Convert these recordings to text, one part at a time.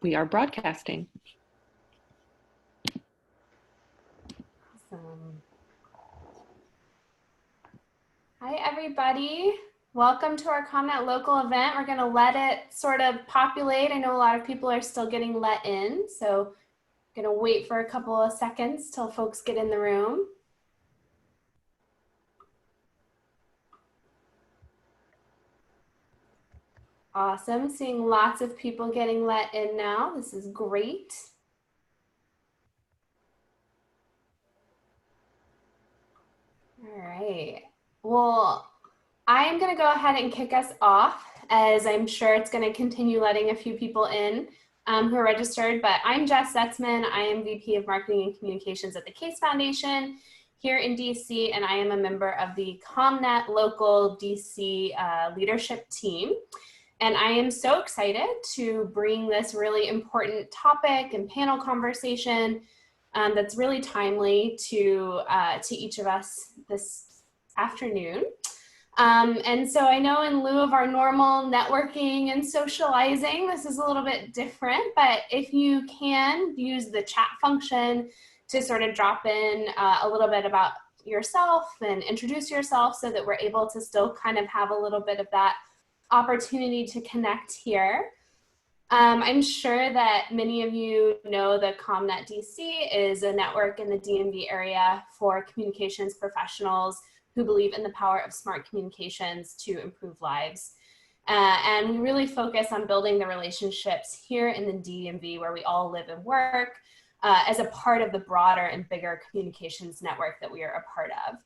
We are broadcasting. Awesome. Hi, everybody. Welcome to our ComNet local event. We're going to let it sort of populate. I know a lot of people are still getting let in, so I'm going to wait for a couple of seconds till folks get in the room. Awesome. Seeing lots of people getting let in now. This is great. All right. Well, I'm going to go ahead and kick us off, as I'm sure it's going to continue letting a few people in who are registered. But I'm Jess Setzman. I am VP of Marketing and Communications at the Case Foundation here in DC, and I am a member of the ComNet local DC leadership team. And I am so excited to bring this really important topic and panel conversation that's really timely to each of us this afternoon. And so I know in lieu of our normal networking and socializing, this is a little bit different, but if you can use the chat function to sort of drop in a little bit about yourself and introduce yourself so that we're able to still kind of have a little bit of that opportunity to connect here. I'm sure that many of you know that ComNetDC is a network in the DMV area for communications professionals who believe in the power of smart communications to improve lives. And we really focus on building the relationships here in the DMV where we all live and work as a part of the broader and bigger communications network that we are a part of.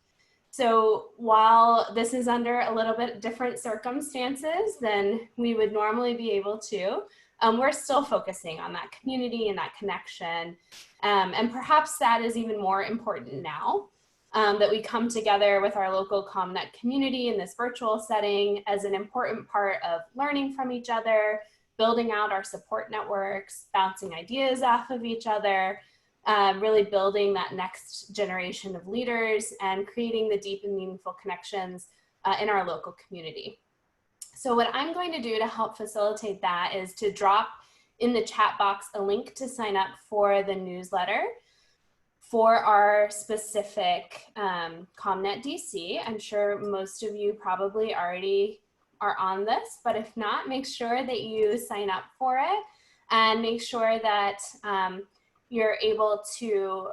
So while this is under a little bit different circumstances than we would normally be able to, we're still focusing on that community and that connection. And perhaps that is even more important now that we come together with our local ComNet community in this virtual setting as an important part of learning from each other, building out our support networks, bouncing ideas off of each other, really building that next generation of leaders and creating the deep and meaningful connections in our local community. So what I'm going to do to help facilitate that is to drop in the chat box a link to sign up for the newsletter for our specific ComNet DC. I'm sure most of you probably already are on this, but if not, make sure that you sign up for it and make sure that you're able to,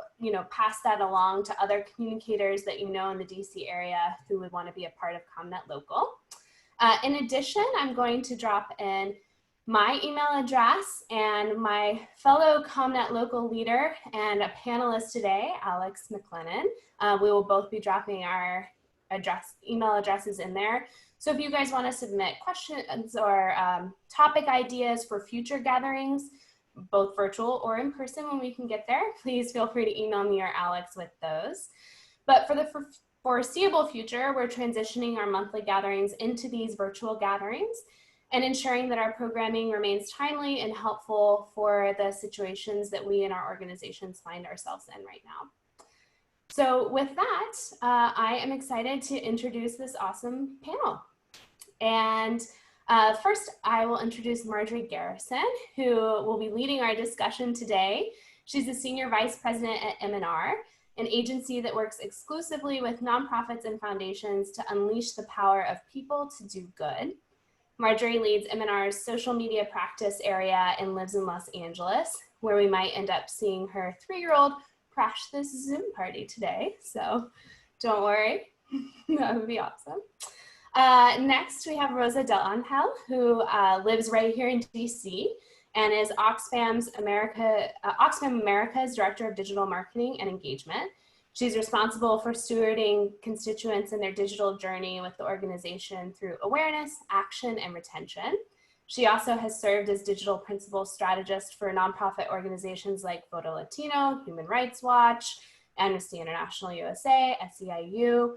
pass that along to other communicators that you know in the DC area who would want to be a part of ComNet Local. In addition, I'm going to drop in my email address and my fellow ComNet Local leader and a panelist today, Alex MacLennan. We will both be dropping our email addresses in there. So if you guys want to submit questions or topic ideas for future gatherings, both virtual or in person when we can get there, please feel free to email me or Alex with those. But for the foreseeable future, we're transitioning our monthly gatherings into these virtual gatherings and ensuring that our programming remains timely and helpful for the situations that we in our organizations find ourselves in right now. So with that, I am excited to introduce this awesome panel. And first, I will introduce Marjory Garrison, who will be leading our discussion today. She's the Senior Vice President at M&R, an agency that works exclusively with nonprofits and foundations to unleash the power of people to do good. Marjory leads M&R's social media practice area and lives in Los Angeles, where we might end up seeing her 3-year-old crash this Zoom party today. So don't worry, that would be awesome. Next, we have Rosa who lives right here in DC and is Oxfam America's Director of Digital Marketing and Engagement. She's responsible for stewarding constituents in their digital journey with the organization through awareness, action, and retention. She also has served as digital principal strategist for nonprofit organizations like Voto Latino, Human Rights Watch, Amnesty International USA, SEIU,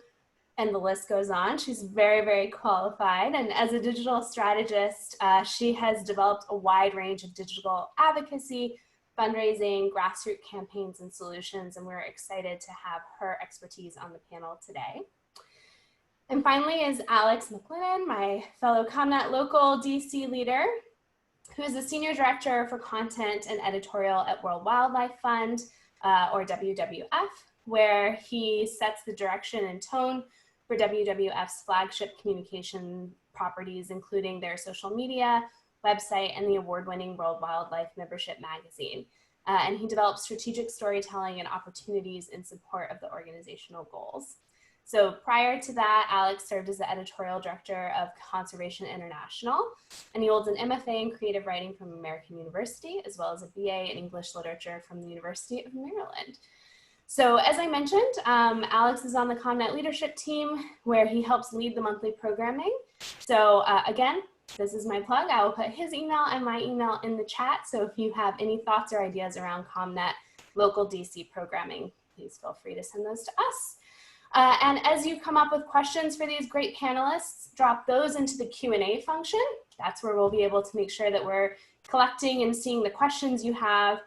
and the list goes on. She's very, very qualified. And as a digital strategist, she has developed a wide range of digital advocacy, fundraising, grassroots campaigns, and solutions. And we're excited to have her expertise on the panel today. And finally is Alex MacLennan, my fellow ComNet local DC leader. who is the Senior Director for Content and Editorial at World Wildlife Fund, or WWF, where he sets the direction and tone for WWF's flagship communication properties, including their social media, website, and the award-winning World Wildlife Membership magazine. And he develops strategic storytelling and opportunities in support of the organizational goals. So prior to that, Alex served as the editorial director of Conservation International, and he holds an MFA in creative writing from American University, as well as a BA in English literature from the University of Maryland. So as I mentioned, Alex is on the ComNet leadership team, where he helps lead the monthly programming. So again, this is my plug. I will put his email and my email in the chat. So if you have any thoughts or ideas around ComNet local DC programming, please feel free to send those to us. And as you come up with questions for these great panelists, drop those into the Q&A function. That's where we'll be able to make sure that we're collecting and seeing the questions you have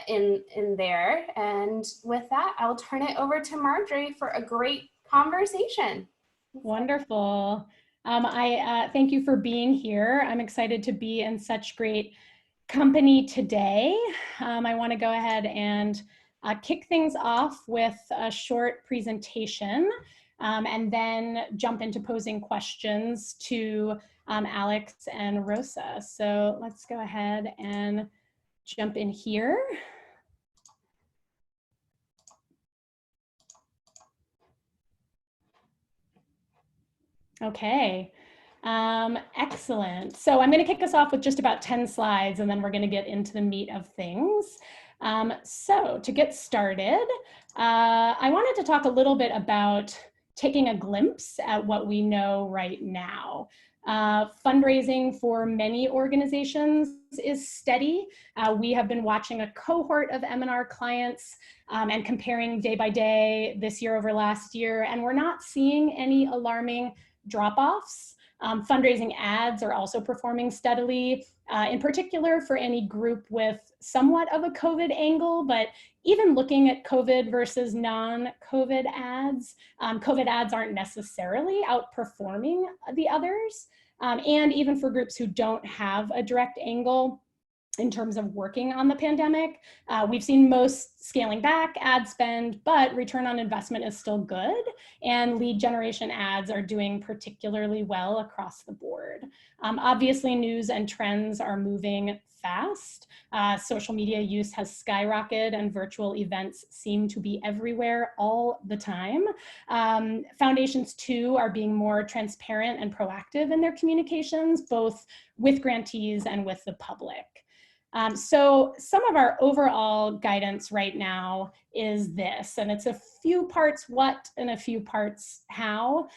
in there. And with that, I'll turn it over to Marjory for a great conversation. Wonderful. I thank you for being here. I'm excited to be in such great company today. I want to go ahead and kick things off with a short presentation and then jump into posing questions to Alex and Rosa. So let's go ahead and jump in here. Okay, excellent. So I'm going to kick us off with just about 10 slides, and then we're going to get into the meat of things. So to get started, I wanted to talk a little bit about taking a glimpse at what we know right now. Fundraising for many organizations is steady. We have been watching a cohort of M&R clients and comparing day by day this year over last year, and we're not seeing any alarming drop-offs. Fundraising ads are also performing steadily, in particular for any group with somewhat of a COVID angle, but even looking at COVID versus non-COVID ads, COVID ads aren't necessarily outperforming the others. And even for groups who don't have a direct angle in terms of working on the pandemic, we've seen most scaling back ad spend, but return on investment is still good, and lead generation ads are doing particularly well across the board. Obviously, news and trends are moving fast. Social media use has skyrocketed, and virtual events seem to be everywhere all the time. Foundations, too, are being more transparent and proactive in their communications, both with grantees and with the public. So some of our overall guidance right now is this, and it's a few parts what and a few parts how.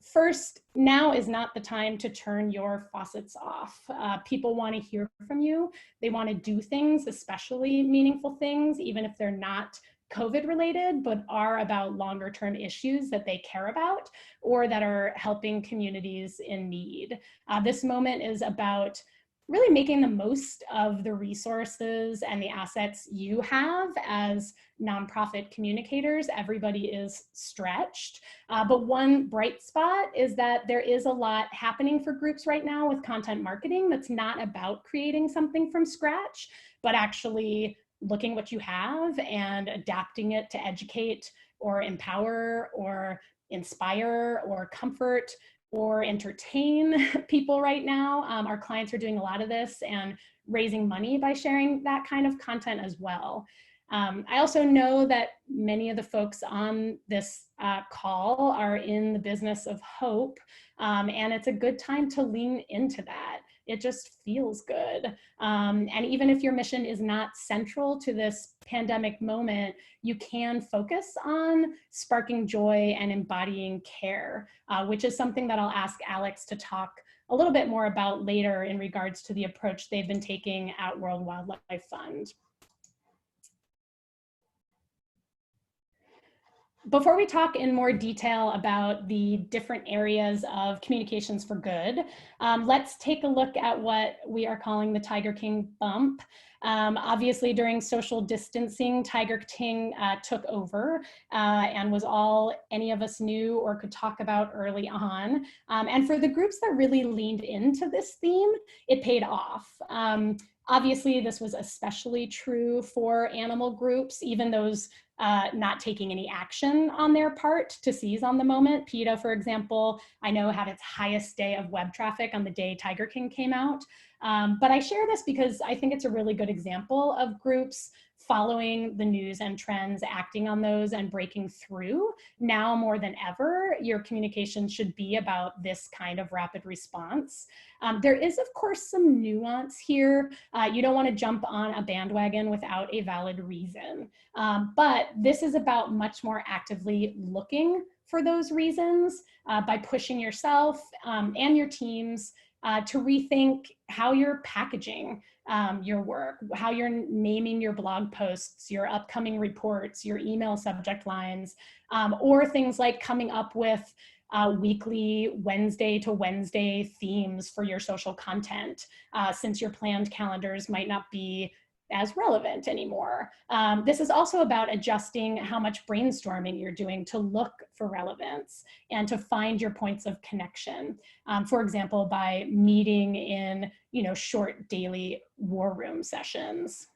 First, now is not the time to turn your faucets off. People want to hear from you. They want to do things, especially meaningful things, even if they're not COVID related, but are about longer term issues that they care about or that are helping communities in need. This moment is about really making the most of the resources and the assets you have as nonprofit communicators. Everybody is stretched, but one bright spot is that there is a lot happening for groups right now with content marketing that's not about creating something from scratch, but actually looking what you have and adapting it to educate or empower or inspire or comfort or entertain people right now. Our clients are doing a lot of this and raising money by sharing that kind of content as well. I also know that many of the folks on this call are in the business of hope, and it's a good time to lean into that. It just feels good. And even if your mission is not central to this pandemic moment, you can focus on sparking joy and embodying care, which is something that I'll ask Alex to talk a little bit more about later in regards to the approach they've been taking at World Wildlife Fund. Before we talk in more detail about the different areas of communications for good, let's take a look at what we are calling the Tiger King bump. Obviously, during social distancing, Tiger King took over and was all any of us knew or could talk about early on. And for the groups that really leaned into this theme, it paid off. Obviously, this was especially true for animal groups, even those not taking any action on their part to seize on the moment. PETA, for example, I know had its highest day of web traffic on the day Tiger King came out. But I share this because I think it's a really good example of groups following the news and trends, acting on those and breaking through. Now more than ever, your communication should be about this kind of rapid response. There is, of course, some nuance here. You don't want to jump on a bandwagon without a valid reason. But this is about much more actively looking for those reasons by pushing yourself and your teams to rethink how you're packaging your work, how you're naming your blog posts, your upcoming reports, your email subject lines, or things like coming up with weekly Wednesday to Wednesday themes for your social content, since your planned calendars might not be as relevant anymore. This is also about adjusting how much brainstorming you're doing to look for relevance and to find your points of connection. For example, by meeting in short daily war room sessions.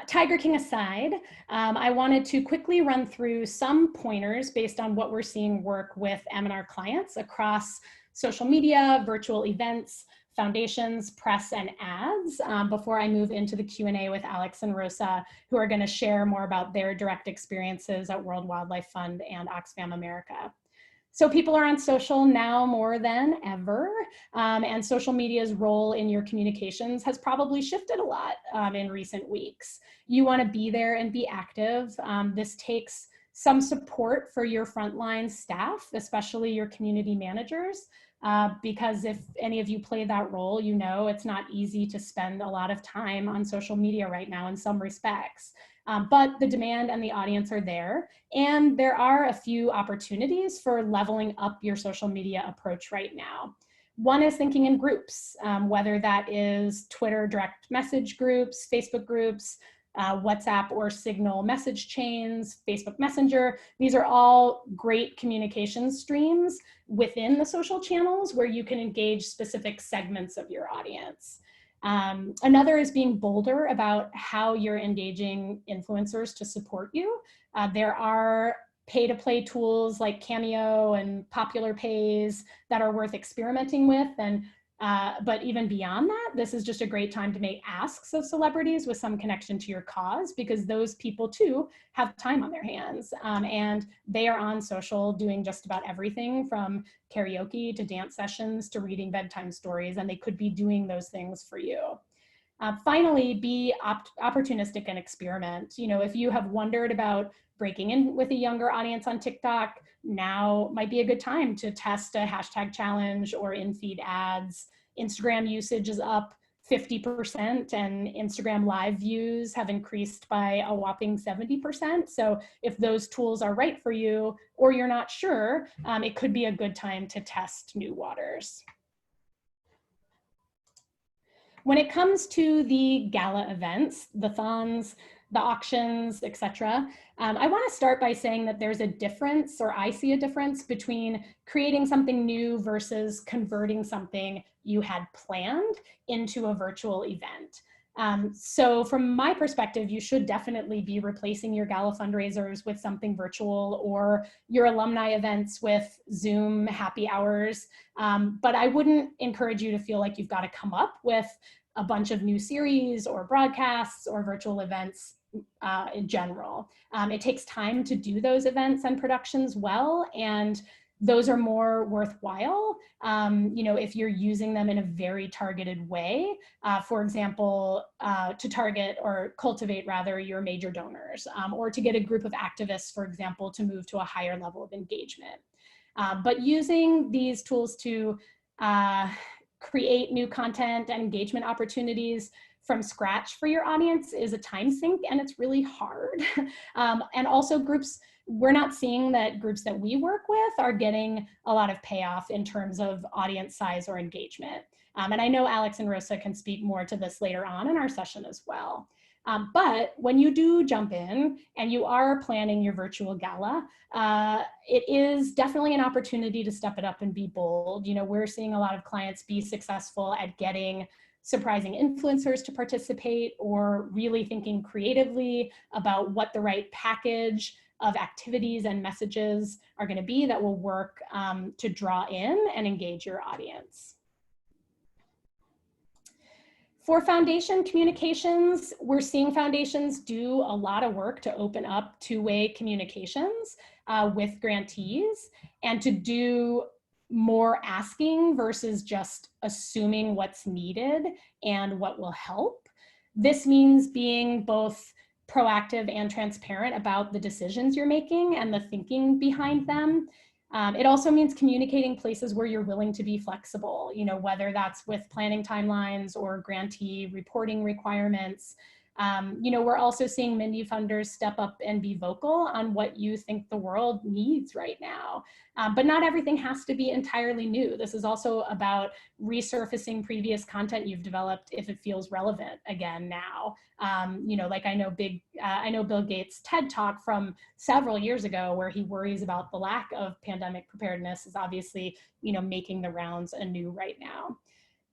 Tiger King aside, I wanted to quickly run through some pointers based on what we're seeing work with M&R clients across social media, virtual events, foundations, press, and ads before I move into the Q&A with Alex and Rosa, who are going to share more about their direct experiences at World Wildlife Fund and Oxfam America. So people are on social now more than ever, and social media's role in your communications has probably shifted a lot in recent weeks. You want to be there and be active. This takes some support for your frontline staff, especially your community managers, because if any of you play that role, you know it's not easy to spend a lot of time on social media right now in some respects. But the demand and the audience are there, and there are a few opportunities for leveling up your social media approach right now. One is thinking in groups, whether that is Twitter direct message groups, Facebook groups, WhatsApp or Signal message chains, Facebook Messenger. These are all great communication streams within the social channels where you can engage specific segments of your audience. Another is being bolder about how you're engaging influencers to support you. There are pay-to-play tools like Cameo and Popular Pays that are worth experimenting with. But even beyond that, this is just a great time to make asks of celebrities with some connection to your cause, because those people too have time on their hands, and they are on social doing just about everything from karaoke to dance sessions to reading bedtime stories, and they could be doing those things for you. Finally, be opportunistic and experiment. If you have wondered about breaking in with a younger audience on TikTok, now might be a good time to test a hashtag challenge or in-feed ads. Instagram usage is up 50% and Instagram live views have increased by a whopping 70%. So if those tools are right for you or you're not sure, it could be a good time to test new waters. When it comes to the gala events, the thons, the auctions, etc., I want to start by saying that there's a difference, or I see a difference, between creating something new versus converting something you had planned into a virtual event. So from my perspective, you should definitely be replacing your gala fundraisers with something virtual, or your alumni events with Zoom happy hours. But I wouldn't encourage you to feel like you've got to come up with a bunch of new series or broadcasts or virtual events in general. It takes time to do those events and productions well, and those are more worthwhile, if you're using them in a very targeted way. For example, to target or cultivate rather your major donors, or to get a group of activists, for example, to move to a higher level of engagement. But using these tools to create new content and engagement opportunities from scratch for your audience is a time sink, and it's really hard. And also we're not seeing that groups that we work with are getting a lot of payoff in terms of audience size or engagement. And I know Alex and Rosa can speak more to this later on in our session as well. But when you do jump in and you are planning your virtual gala, it is definitely an opportunity to step it up and be bold. You know, we're seeing a lot of clients be successful at getting surprising influencers to participate, or really thinking creatively about what the right package of activities and messages are going to be that will work to draw in and engage your audience. For foundation communications, we're seeing foundations do a lot of work to open up two-way communications with grantees, and to do more asking versus just assuming what's needed and what will help. This means being both proactive and transparent about the decisions you're making and the thinking behind them. It also means communicating places where you're willing to be flexible, you know, whether that's with planning timelines or grantee reporting requirements. You know, we're also seeing many funders step up and be vocal on what you think the world needs right now. But not everything has to be entirely new. This is also about resurfacing previous content you've developed if it feels relevant again now. You know, like I know Bill Gates' TED Talk from several years ago, where he worries about the lack of pandemic preparedness, is obviously, you know, making the rounds anew right now.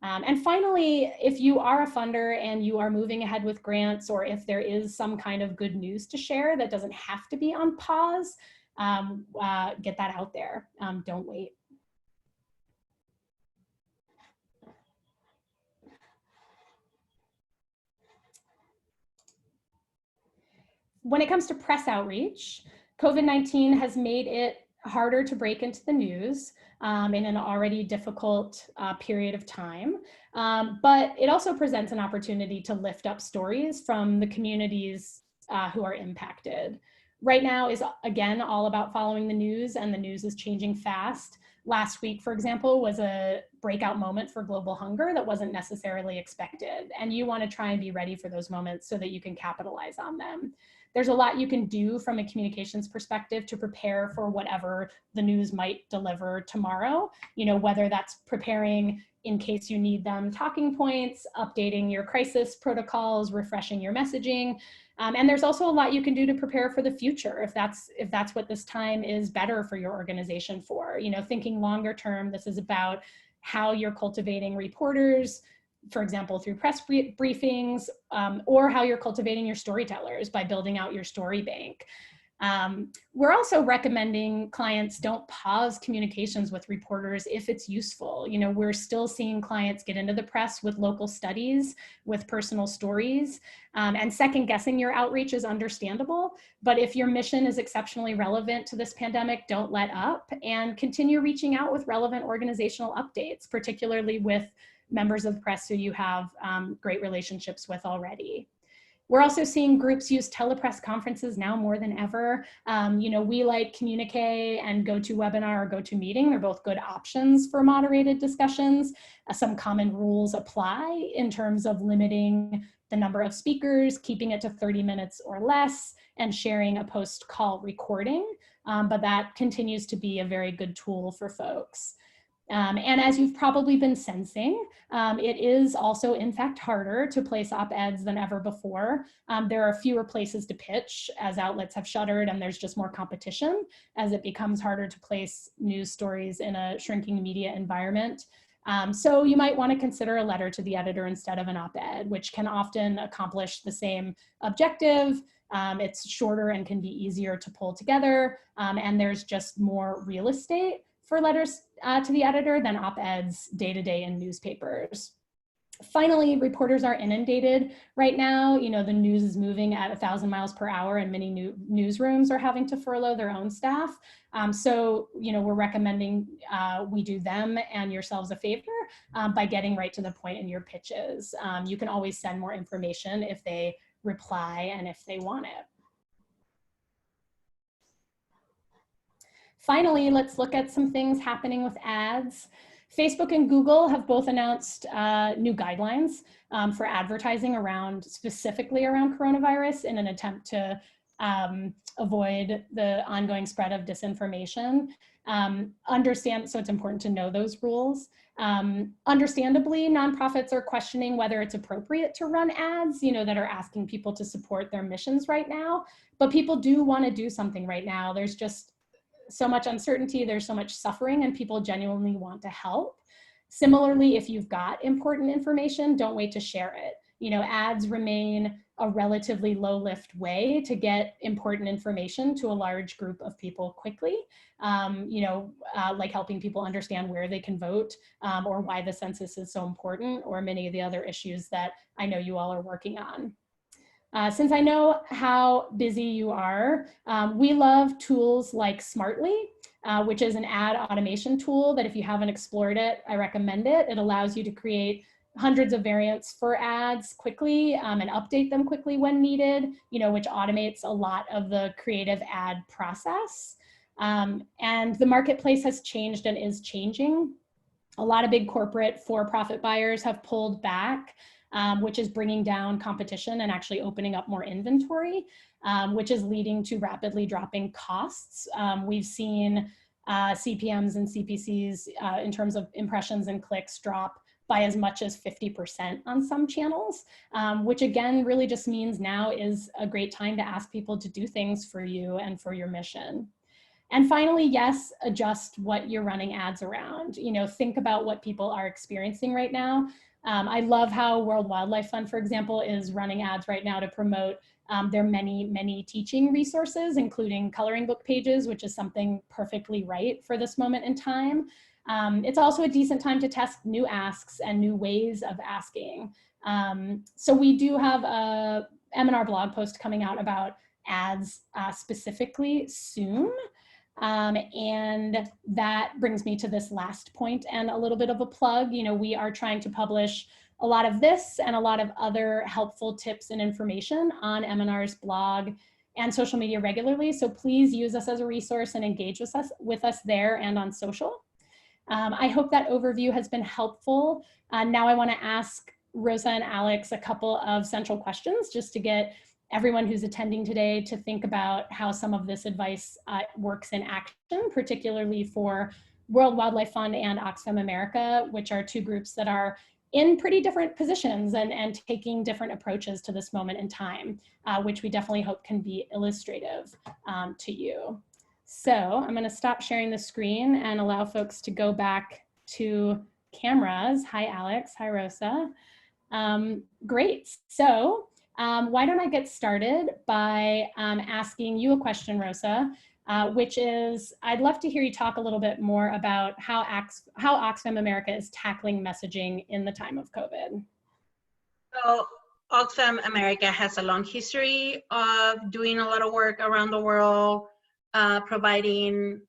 And finally, if you are a funder and you are moving ahead with grants, or if there is some kind of good news to share that doesn't have to be on pause, get that out there. Don't wait. When it comes to press outreach, COVID-19 has made it harder to break into the news in an already difficult period of time. But it also presents an opportunity to lift up stories from the communities who are impacted. Right now is, again, all about following the news, and the news is changing fast. Last week, for example, was a breakout moment for global hunger that wasn't necessarily expected. And you want to try and be ready for those moments so that you can capitalize on them. There's a lot you can do from a communications perspective to prepare for whatever the news might deliver tomorrow, you know, whether that's preparing in case you need them talking points, updating your crisis protocols, refreshing your messaging. And there's also a lot you can do to prepare for the future if that's what this time is better for your organization for. You know, thinking longer term, this is about how you're cultivating reporters, for example, through press briefings, or how you're cultivating your storytellers by building out your story bank. We're also recommending clients don't pause communications with reporters if it's useful. You know, we're still seeing clients get into the press with local studies, with personal stories, and second guessing your outreach is understandable. But if your mission is exceptionally relevant to this pandemic, don't let up, and continue reaching out with relevant organizational updates, particularly with members of the press who you have great relationships with already. We're also seeing groups use telepress conferences now more than ever. You know, we like Communique and GoToWebinar or GoToMeeting. They're both good options for moderated discussions. Some common rules apply in terms of limiting the number of speakers, keeping it to 30 minutes or less, and sharing a post-call recording. But that continues to be a very good tool for folks. And as you've probably been sensing, it is also in fact harder to place op-eds than ever before. There are fewer places to pitch as outlets have shuttered, and there's just more competition as it becomes harder to place news stories in a shrinking media environment. So you might want to consider a letter to the editor instead of an op-ed, which can often accomplish the same objective. It's shorter and can be easier to pull together, and there's just more real estate for letters to the editor than op-eds day-to-day in newspapers. Finally, reporters are inundated right now. You know, the news is moving at 1,000 miles per hour, and many newsrooms are having to furlough their own staff. So, you know, we're recommending we do them and yourselves a favor by getting right to the point in your pitches. You can always send more information if they reply and if they want it. Finally, let's look at some things happening with ads. Facebook and Google have both announced new guidelines for advertising specifically around coronavirus in an attempt to avoid the ongoing spread of disinformation. So it's important to know those rules. Understandably, nonprofits are questioning whether it's appropriate to run ads, that are asking people to support their missions right now. But people do want to do something right now. There's just so much uncertainty, there's so much suffering, and people genuinely want to help. Similarly, if you've got important information, don't wait to share it. Ads remain a relatively low lift way to get important information to a large group of people quickly, like helping people understand where they can vote, or why the census is so important, or many of the other issues that I know you all are working on. Since I know how busy you are, we love tools like Smartly, which is an ad automation tool that if you haven't explored it, I recommend it. It allows you to create hundreds of variants for ads quickly and update them quickly when needed, which automates a lot of the creative ad process. And the marketplace has changed and is changing. A lot of big corporate for-profit buyers have pulled back, which is bringing down competition and actually opening up more inventory, which is leading to rapidly dropping costs. We've seen CPMs and CPCs in terms of impressions and clicks drop by as much as 50% on some channels, which again really just means now is a great time to ask people to do things for you and for your mission. And finally, yes, adjust what you're running ads around. Think about what people are experiencing right now. I love how World Wildlife Fund, for example, is running ads right now to promote their many teaching resources, including coloring book pages, which is something perfectly right for this moment in time. It's also a decent time to test new asks and new ways of asking. So we do have a M&R blog post coming out about ads specifically soon. And that brings me to this last point and a little bit of a plug. We are trying to publish a lot of this and a lot of other helpful tips and information on M&R's blog and social media regularly. So please use us as a resource and engage with us there and on social. I hope that overview has been helpful. Now I want to ask Rosa and Alex a couple of central questions just to get everyone who's attending today to think about how some of this advice works in action, particularly for World Wildlife Fund and Oxfam America, which are two groups that are in pretty different positions and taking different approaches to this moment in time, which we definitely hope can be illustrative to you. So I'm going to stop sharing the screen and allow folks to go back to cameras. Hi, Alex. Hi, Rosa. Great. So why don't I get started by asking you a question, Rosa, which is, I'd love to hear you talk a little bit more about how Oxfam America is tackling messaging in the time of COVID. So Oxfam America has a long history of doing a lot of work around the world, providing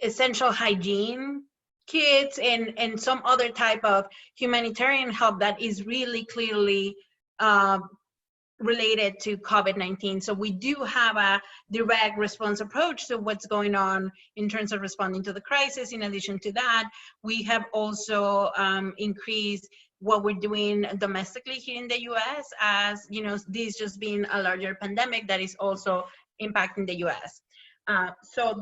essential hygiene kits and some other type of humanitarian help that is really clearly related to COVID-19. So we do have a direct response approach to what's going on in terms of responding to the crisis. In addition to that, we have also increased what we're doing domestically here in the US, as this just being a larger pandemic that is also impacting the US. So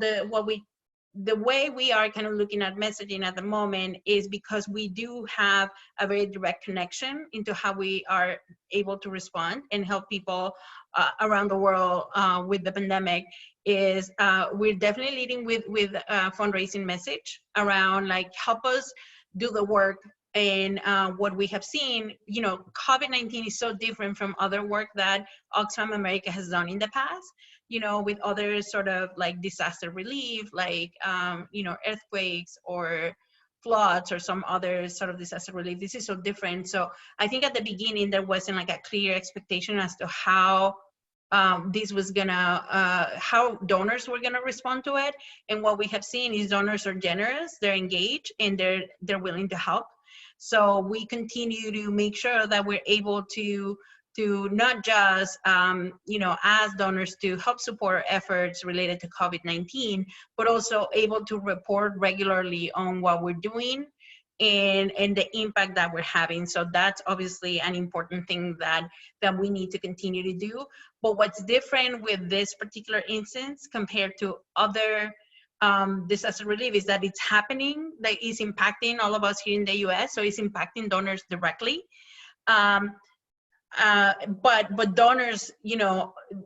the way we are kind of looking at messaging at the moment is because we do have a very direct connection into how we are able to respond and help people around the world with the pandemic. Is we're definitely leading with a fundraising message around help us do the work. And what we have seen, COVID-19 is so different from other work that Oxfam America has done in the past, with other sort of disaster relief, earthquakes or floods or some other sort of disaster relief. This is so different. So I think at the beginning, there wasn't a clear expectation as to how this was how donors were gonna respond to it. And what we have seen is donors are generous, they're engaged, and they're willing to help. So we continue to make sure that we're able to to not just, as donors to help support efforts related to COVID-19, but also able to report regularly on what we're doing and the impact that we're having. So that's obviously an important thing that we need to continue to do. But what's different with this particular instance compared to other disaster relief is that it's happening, that is impacting all of us here in the US, so it's impacting donors directly. But donors,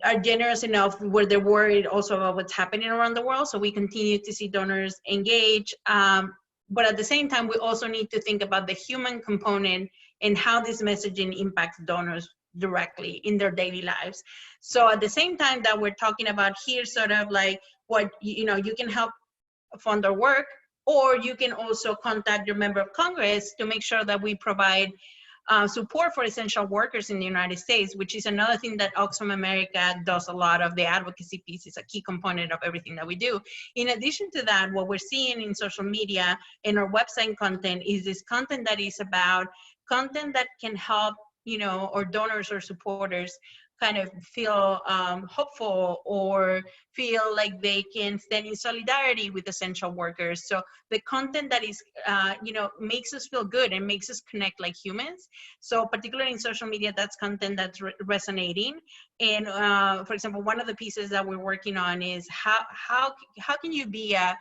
are generous enough where they're worried also about what's happening around the world. So we continue to see donors engage. But at the same time, we also need to think about the human component and how this messaging impacts donors directly in their daily lives. So at the same time that we're talking about here, sort of like what, you can help fund our work, or you can also contact your member of Congress to make sure that we provide support for essential workers in the United States, which is another thing that Oxfam America does a lot of. The advocacy piece is a key component of everything that we do. In addition to that, what we're seeing in social media and our website content is this content that is about content that can help, or donors or supporters kind of feel hopeful or feel like they can stand in solidarity with essential workers. So the content that is, makes us feel good and makes us connect like humans. So particularly in social media, that's content that's resonating. And for example, one of the pieces that we're working on is how can you be a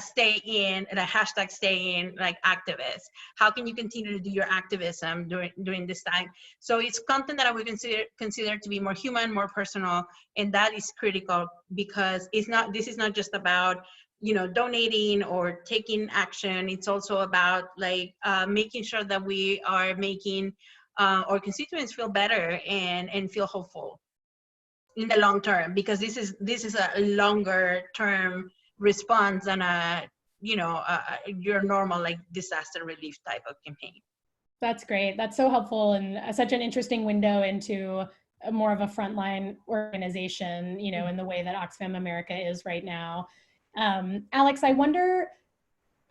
stay in, and a hashtag stay in, like activist? How can you continue to do your activism during this time? So it's content that I would consider to be more human, more personal, and that is critical because this is not just about, donating or taking action. It's also about like making sure that we are making our constituents feel better and feel hopeful in the long term, because this is a longer term response than your normal like disaster relief type of campaign. That's great. That's so helpful and such an interesting window into more of a frontline organization, in the way that Oxfam America is right now. Alex, I wonder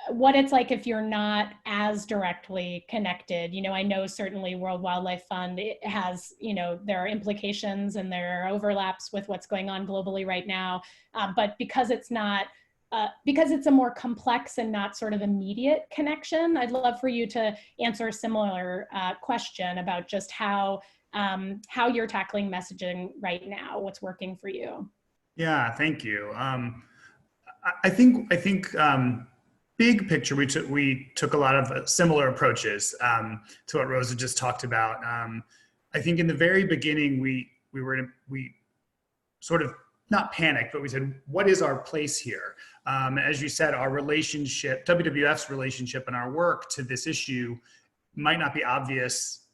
what it's like if you're not as directly connected. I know certainly World Wildlife Fund, it has, there are implications and there are overlaps with what's going on globally right now. But because it's not, because it's a more complex and not sort of immediate connection, I'd love for you to answer a similar question about just how you're tackling messaging right now, what's working for you. Yeah, thank you. I think big picture, we took a lot of similar approaches to what Rosa just talked about. I think in the very beginning, we sort of not panicked, but we said, what is our place here? As you said, our relationship, WWF's relationship and our work to this issue might not be obvious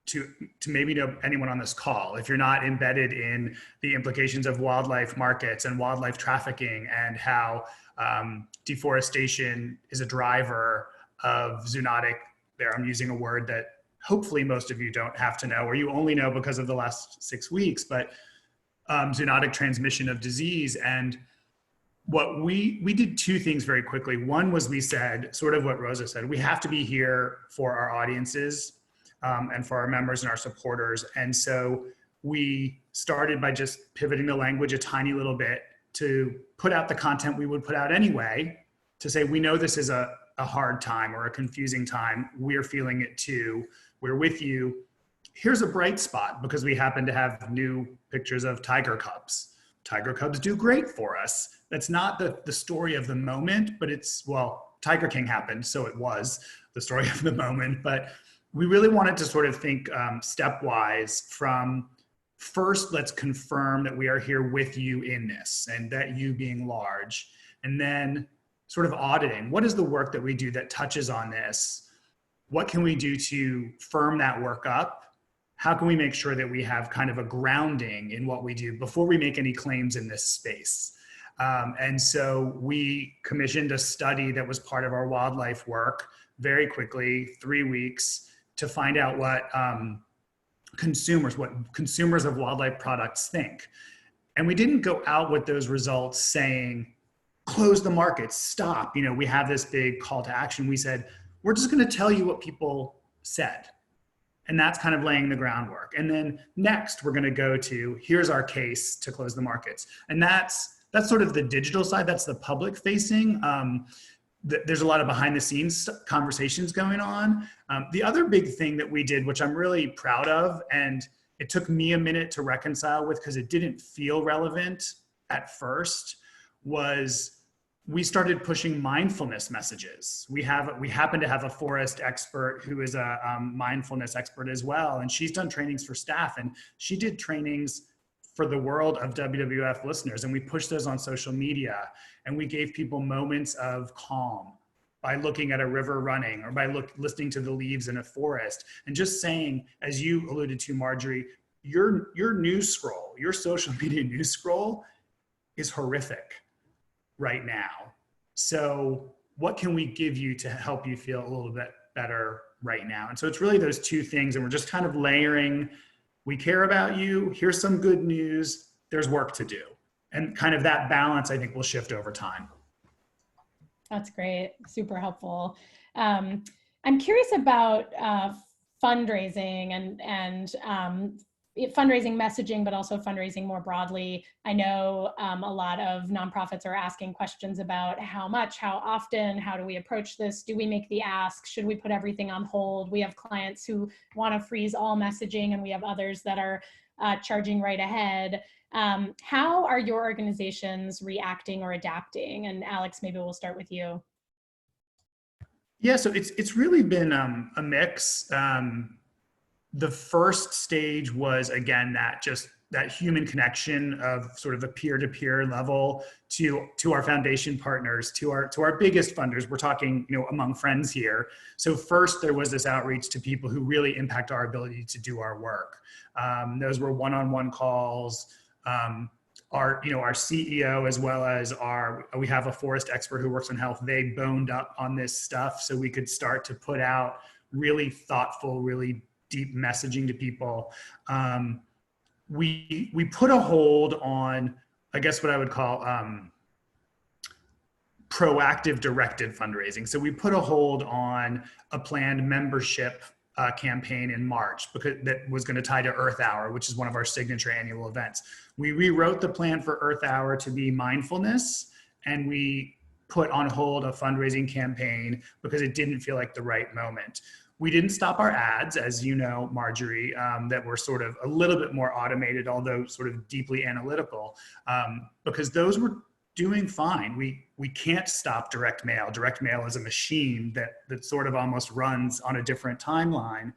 to maybe anyone on this call. If you're not embedded in the implications of wildlife markets and wildlife trafficking and how deforestation is a driver of zoonotic, I'm using a word that hopefully most of you don't have to know, or you only know because of the last 6 weeks, but zoonotic transmission of disease. And what we did two things very quickly. One was we said, sort of what Rosa said, we have to be here for our audiences and for our members and our supporters. And so we started by just pivoting the language a tiny little bit to put out the content we would put out anyway, to say, we know this is a hard time or a confusing time. We're feeling it too. We're with you. Here's a bright spot because we happen to have new pictures of tiger cubs. Tiger cubs do great for us. That's not the story of the moment, but it's, well, Tiger King happened, so it was the story of the moment. But we really wanted to sort of think stepwise from first, let's confirm that we are here with you in this and that you being large, and then sort of auditing. What is the work that we do that touches on this? What can we do to firm that work up? How can we make sure that we have kind of a grounding in what we do before we make any claims in this space? And so we commissioned a study that was part of our wildlife work very quickly, 3 weeks, to find out what consumers of wildlife products think. And we didn't go out with those results saying, close the markets, stop. We have this big call to action. We said, we're just going to tell you what people said. And that's kind of laying the groundwork. And then next, we're going to go to, here's our case to close the markets. And that's sort of the digital side. That's the public facing. There's a lot of behind the scenes conversations going on. The other big thing that we did, which I'm really proud of, and it took me a minute to reconcile with because it didn't feel relevant at first, was we started pushing mindfulness messages. We happen to have a forest expert who is a mindfulness expert as well. And she's done trainings for staff, and she did trainings for the world of WWF listeners. And we pushed those on social media, and we gave people moments of calm by looking at a river running or by listening to the leaves in a forest, and just saying, as you alluded to, Marjory, your news scroll, your social media news scroll is horrific right now. So what can we give you to help you feel a little bit better right now? And so it's really those two things, and we're just kind of layering, we care about you, here's some good news, there's work to do. And kind of that balance, I think, will shift over time. That's great, super helpful. I'm curious about fundraising and fundraising messaging, but also fundraising more broadly. I know a lot of nonprofits are asking questions about how much, how often, how do we approach this? Do we make the ask? Should we put everything on hold? We have clients who want to freeze all messaging, and we have others that are charging right ahead. How are your organizations reacting or adapting? And Alex, maybe we'll start with you. Yeah, so it's really been a mix. The first stage was, again, that human connection of sort of a peer-to-peer level to our foundation partners, to our biggest funders. We're talking, among friends here. So first there was this outreach to people who really impact our ability to do our work. Those were one-on-one calls. Our CEO, as well as we have a forest expert who works on health. They boned up on this stuff so we could start to put out really thoughtful, really deep messaging to people. We put a hold on, I guess, what I would call proactive directed fundraising. So we put a hold on a planned membership campaign in March, because that was going to tie to Earth Hour, which is one of our signature annual events. We rewrote the plan for Earth Hour to be mindfulness, and we put on hold a fundraising campaign because it didn't feel like the right moment. We didn't stop our ads, as you know, Marjory, that were sort of a little bit more automated, although sort of deeply analytical, because those were doing fine. We can't stop direct mail. Direct mail is a machine that sort of almost runs on a different timeline.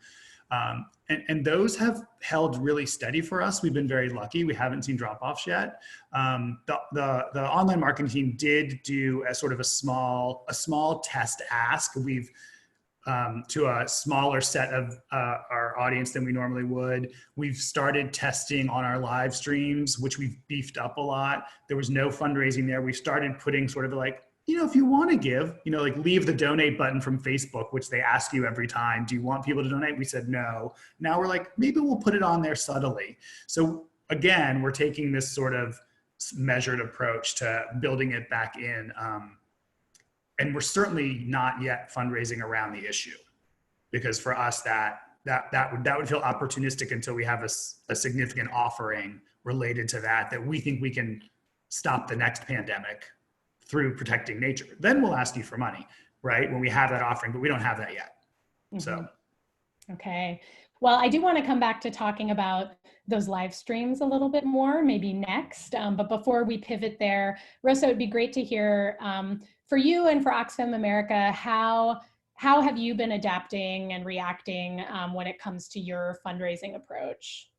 And those have held really steady for us. We've been very lucky. We haven't seen drop-offs yet. The online marketing team did do a sort of a small test ask. We've to a smaller set of our audience than we normally would. We've started testing on our live streams, which we've beefed up a lot. There was no fundraising there. We started putting sort of like, if you want to give, like leave the donate button from Facebook, which they ask you every time. Do you want people to donate? We said no. Now we're like, maybe we'll put it on there subtly. So again, we're taking this sort of measured approach to building it back in. And we're certainly not yet fundraising around the issue, because for us that would feel opportunistic until we have a significant offering related to that we think we can stop the next pandemic through protecting nature. Then we'll ask you for money, right? When we have that offering, but we don't have that yet. Mm-hmm. So. Okay. Well, I do want to come back to talking about those live streams a little bit more, maybe next. But before we pivot there, Rosa, it would be great to hear for you and for Oxfam America, how have you been adapting and reacting when it comes to your fundraising approach?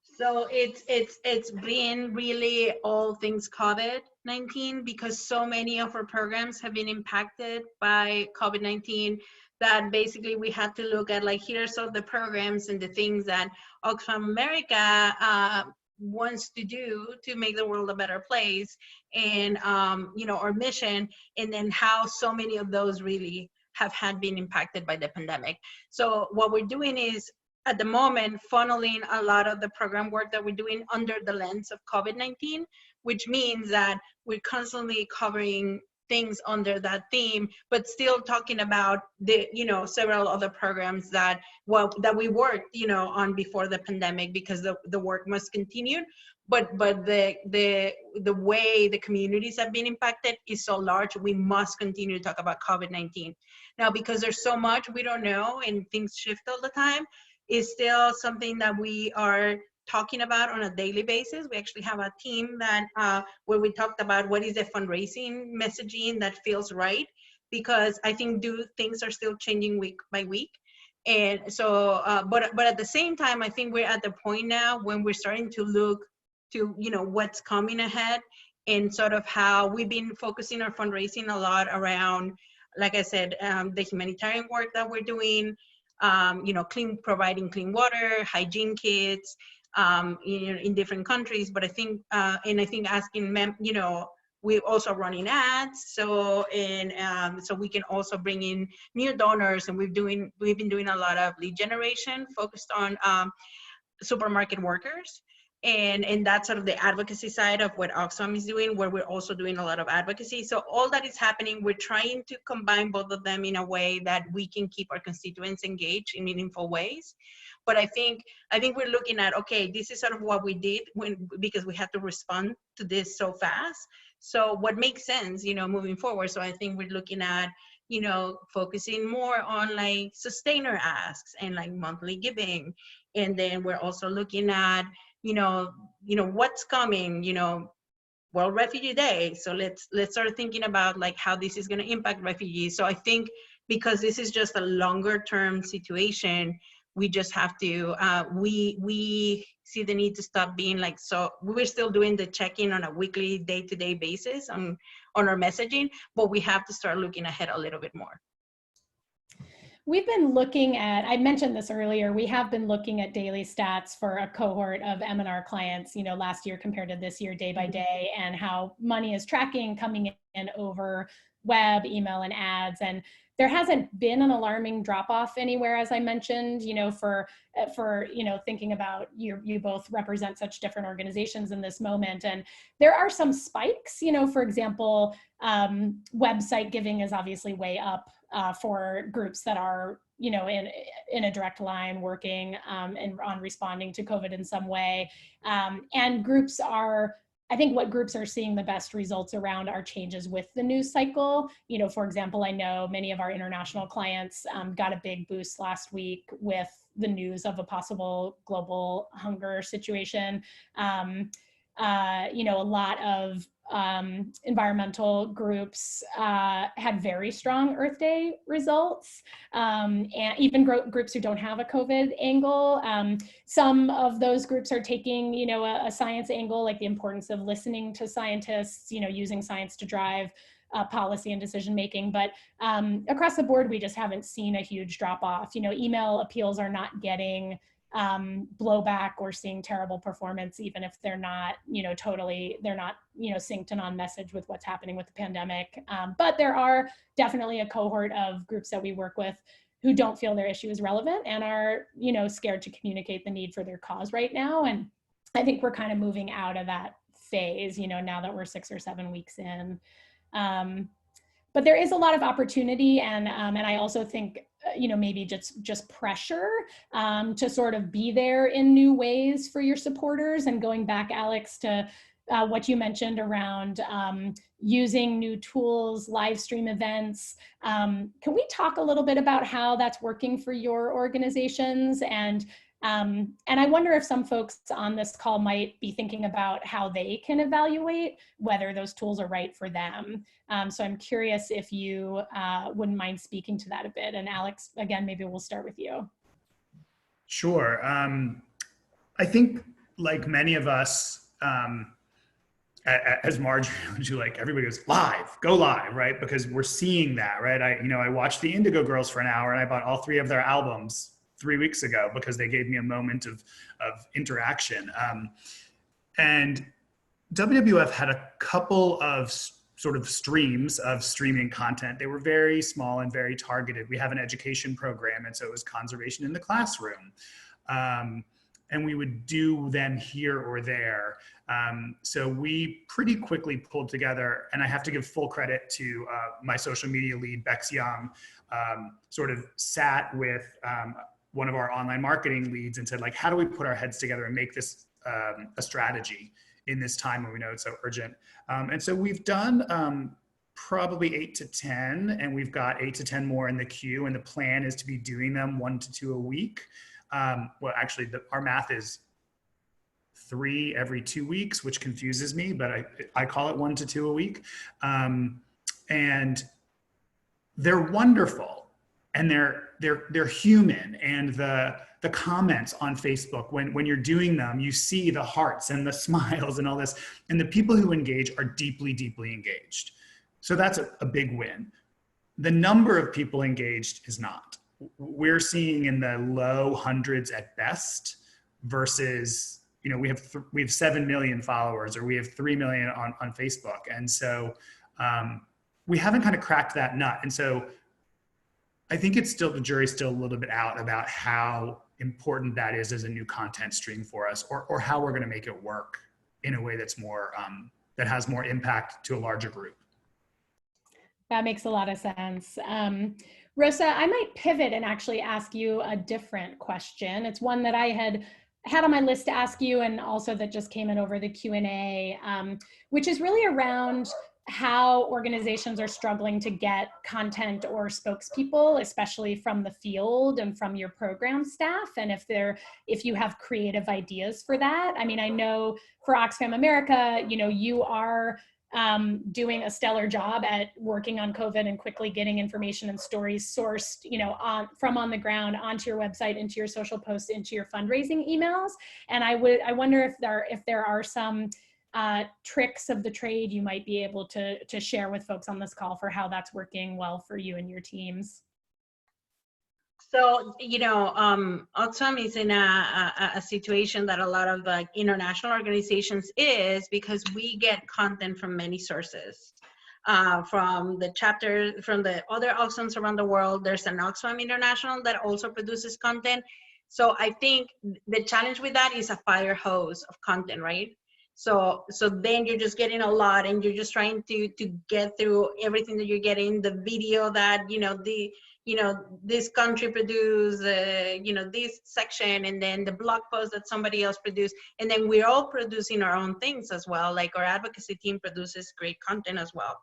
So it's been really all things COVID-19, because so many of our programs have been impacted by COVID-19 that basically we had to look at, like, here's all the programs and the things that Oxfam America wants to do to make the world a better place, and our mission, and then how so many of those really have been impacted by the pandemic. So what we're doing is, at the moment, funneling a lot of the program work that we're doing under the lens of COVID-19, which means that we're constantly covering things under that theme, but still talking about the, several other programs that we worked, on before the pandemic, because the work must continue. But the way the communities have been impacted is so large, we must continue to talk about COVID-19. Now, because there's so much we don't know and things shift all the time, is still something that we are talking about on a daily basis. We actually have a team that where we talked about what is the fundraising messaging that feels right, because I think things are still changing week by week. And so, but at the same time, I think we're at the point now when we're starting to look to, what's coming ahead, and sort of how we've been focusing our fundraising a lot around, like I said, the humanitarian work that we're doing, providing clean water, hygiene kits, in different countries. But I think, and I think asking them, we're also running ads, so we can also bring in new donors, and we've been doing a lot of lead generation focused on supermarket workers. And that's sort of the advocacy side of what Oxfam is doing, where we're also doing a lot of advocacy. So all that is happening, we're trying to combine both of them in a way that we can keep our constituents engaged in meaningful ways. But I think we're looking at, okay, this is sort of what we did because we had to respond to this so fast. So what makes sense, moving forward. So I think we're looking at, focusing more on like sustainer asks and like monthly giving. And then we're also looking at, what's coming, World Refugee Day. So let's start thinking about like how this is going to impact refugees. So I think because this is just a longer term situation, we just have to, we see the need to stop being like, so we're still doing the check-in on a weekly, day-to-day basis on our messaging, but we have to start looking ahead a little bit more. We've been looking at, I mentioned this earlier, we have been looking at daily stats for a cohort of M&R clients, last year compared to this year, day by day, and how money is tracking coming in over web, email, and ads. And there hasn't been an alarming drop off anywhere, as I mentioned, for thinking about you both represent such different organizations in this moment. And there are some spikes, for example, website giving is obviously way up for groups that are, in a direct line working and on responding to COVID in some way. And groups are, I think what groups are seeing the best results around are changes with the news cycle. For example, I know many of our international clients got a big boost last week with the news of a possible global hunger situation. A lot of environmental groups had very strong Earth Day results, and even groups who don't have a COVID angle. Some of those groups are taking, a science angle, like the importance of listening to scientists, using science to drive policy and decision making. But across the board, we just haven't seen a huge drop off. Email appeals are not getting blowback or seeing terrible performance, even if they're not, they're not, synced and on message with what's happening with the pandemic. But there are definitely a cohort of groups that we work with who don't feel their issue is relevant and are, scared to communicate the need for their cause right now. And I think we're kind of moving out of that phase, now that we're 6 or 7 weeks in. But there is a lot of opportunity, and I also think, maybe just pressure to sort of be there in new ways for your supporters. And going back, Alex, to what you mentioned around using new tools, live stream events. Can we talk a little bit about how that's working for your organizations? And I wonder if some folks on this call might be thinking about how they can evaluate whether those tools are right for them. So I'm curious if you wouldn't mind speaking to that a bit. And Alex, again, maybe we'll start with you. Sure. I think, like many of us, as Marjory, everybody goes live, go live, right? Because we're seeing that, right? I watched the Indigo Girls for an hour, and I bought all 3 of their albums 3 weeks ago because they gave me a moment of interaction. And WWF had a couple of sort of streams of streaming content. They were very small and very targeted. We have an education program, and so it was conservation in the classroom. and we would do them here or there. So we pretty quickly pulled together, and I have to give full credit to my social media lead, Bex Young, sort of sat with one of our online marketing leads and said, like, how do we put our heads together and make this a strategy in this time when we know it's so urgent? And so we've done probably 8 to 10, and we've got 8 to 10 more in the queue, and the plan is to be doing them 1 to 2 a week. Well, actually, our math is 3 every 2 weeks, which confuses me, but I call it 1 to 2 a week. And they're wonderful, and they're human, and the comments on Facebook, when you're doing them, you see the hearts and the smiles and all this, and the people who engage are deeply, deeply engaged. So that's a big win. The number of people engaged is not. We're seeing in the low hundreds at best versus, you know, we have 7 million followers, or we have 3 million on Facebook. And so we haven't kind of cracked that nut. And so I think it's still, the jury's still a little bit out about how important that is as a new content stream for us, or how we're going to make it work in a way that's more, that has more impact to a larger group. That makes a lot of sense. Rosa, I might pivot and actually ask you a different question. It's one that I had on my list to ask you, and also that just came in over the Q&A, which is really around how organizations are struggling to get content or spokespeople, especially from the field and from your program staff, and if you have creative ideas for that. I mean, I know for Oxfam America, you know, you are doing a stellar job at working on COVID and quickly getting information and stories sourced, you know, from on the ground onto your website, into your social posts, into your fundraising emails. And I wonder if there are some tricks of the trade you might be able to share with folks on this call for how that's working well for you and your teams. So, you know, Oxfam is in a situation that a lot of the international organizations is, because we get content from many sources. From the chapter, from the other Oxfams around the world. There's an Oxfam International that also produces content. So I think the challenge with that is a fire hose of content, right? So then you're just getting a lot, and you're just trying to get through everything that you're getting, the video that, this country produced, this section, and then the blog post that somebody else produced. And then we're all producing our own things as well. Like our advocacy team produces great content as well.